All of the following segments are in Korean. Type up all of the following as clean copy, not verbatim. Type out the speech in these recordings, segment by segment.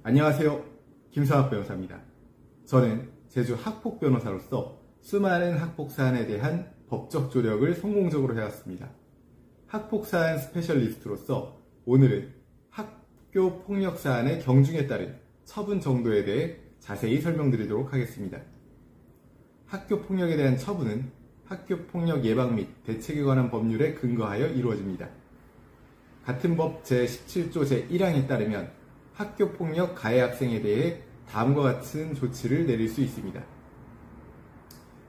안녕하세요. 김성학 변호사입니다. 저는 제주 학폭 변호사로서 수많은 학폭 사안에 대한 법적 조력을 성공적으로 해왔습니다. 학폭 사안 스페셜리스트로서 오늘은 학교 폭력 사안의 경중에 따른 처분 정도에 대해 자세히 설명드리도록 하겠습니다. 학교 폭력에 대한 처분은 학교 폭력 예방 및 대책에 관한 법률에 근거하여 이루어집니다. 같은 법 제17조 제1항에 따르면 학교폭력 가해 학생에 대해 다음과 같은 조치를 내릴 수 있습니다.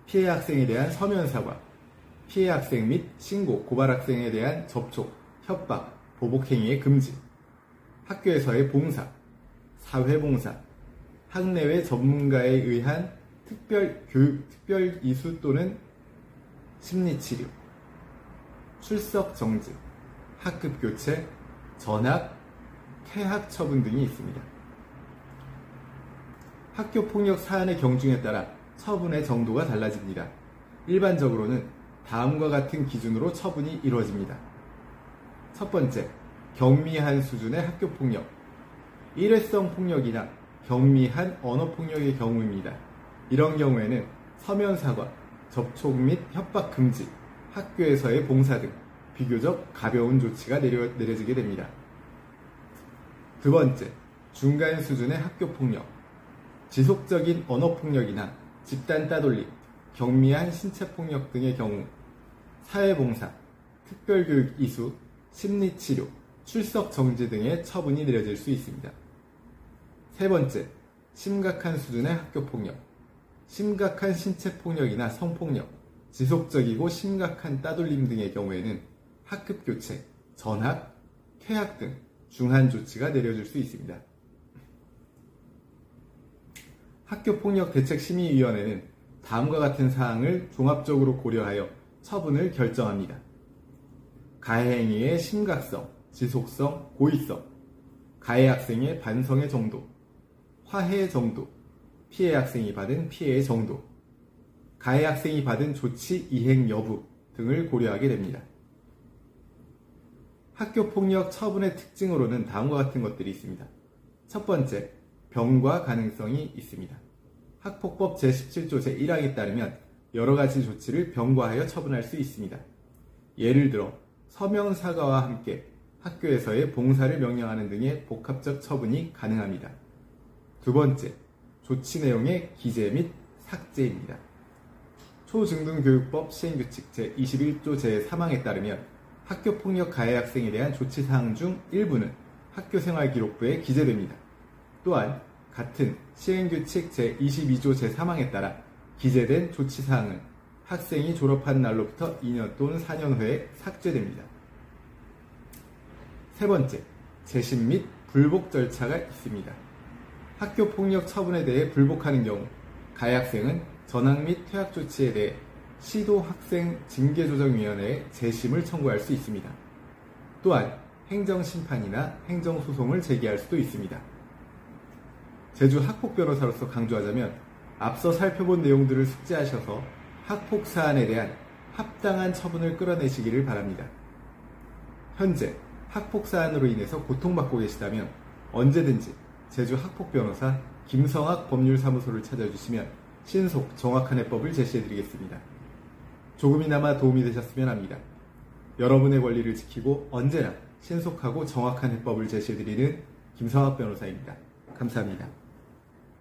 피해 학생에 대한 서면 사과, 피해 학생 및 신고, 고발 학생에 대한 접촉, 협박, 보복 행위의 금지, 학교에서의 봉사, 사회봉사, 학내외 전문가에 의한 특별 교육, 특별 이수 또는 심리치료, 출석 정지, 학급 교체, 전학, 퇴학 처분 등이 있습니다. 학교 폭력 사안의 경중에 따라 처분의 정도가 달라집니다. 일반적으로는 다음과 같은 기준으로 처분이 이루어집니다. 첫 번째, 경미한 수준의 학교 폭력, 일회성 폭력이나 경미한 언어 폭력의 경우입니다. 이런 경우에는 서면 사과, 접촉 및 협박 금지, 학교에서의 봉사 등 비교적 가벼운 조치가 내려지게 됩니다. 두 번째, 중간 수준의 학교 폭력, 지속적인 언어 폭력이나 집단 따돌림, 경미한 신체 폭력 등의 경우 사회봉사, 특별교육 이수, 심리치료, 출석 정지 등의 처분이 내려질 수 있습니다. 세 번째, 심각한 수준의 학교 폭력, 심각한 신체 폭력이나 성폭력, 지속적이고 심각한 따돌림 등의 경우에는 학급 교체, 전학, 퇴학 등 중한 조치가 내려질 수 있습니다. 학교폭력대책심의위원회는 다음과 같은 사항을 종합적으로 고려하여 처분을 결정합니다. 가해 행위의 심각성, 지속성, 고의성, 가해 학생의 반성의 정도, 화해 정도, 피해 학생이 받은 피해의 정도, 가해 학생이 받은 조치 이행 여부 등을 고려하게 됩니다. 학교폭력 처분의 특징으로는 다음과 같은 것들이 있습니다. 첫 번째, 병과 가능성이 있습니다. 학폭법 제17조 제1항에 따르면 여러 가지 조치를 병과하여 처분할 수 있습니다. 예를 들어 서면 사과와 함께 학교에서의 봉사를 명령하는 등의 복합적 처분이 가능합니다. 두 번째, 조치 내용의 기재 및 삭제입니다. 초중등교육법 시행규칙 제21조 제3항에 따르면 학교폭력 가해 학생에 대한 조치사항 중 일부는 학교생활기록부에 기재됩니다. 또한 같은 시행규칙 제22조 제3항에 따라 기재된 조치사항은 학생이 졸업한 날로부터 2년 또는 4년 후에 삭제됩니다. 세 번째, 재심 및 불복 절차가 있습니다. 학교폭력 처분에 대해 불복하는 경우 가해 학생은 전학 및 퇴학 조치에 대해 시도학생징계조정위원회에 재심을 청구할 수 있습니다. 또한 행정심판이나 행정소송을 제기할 수도 있습니다. 제주 학폭변호사로서 강조하자면 앞서 살펴본 내용들을 숙지하셔서 학폭 사안에 대한 합당한 처분을 끌어내시기를 바랍니다. 현재 학폭 사안으로 인해서 고통받고 계시다면 언제든지 제주 학폭변호사 김성학 법률사무소를 찾아주시면 신속 정확한 해법을 제시해드리겠습니다. 조금이나마 도움이 되셨으면 합니다. 여러분의 권리를 지키고 언제나 신속하고 정확한 해법을 제시해드리는 김성학 변호사입니다. 감사합니다.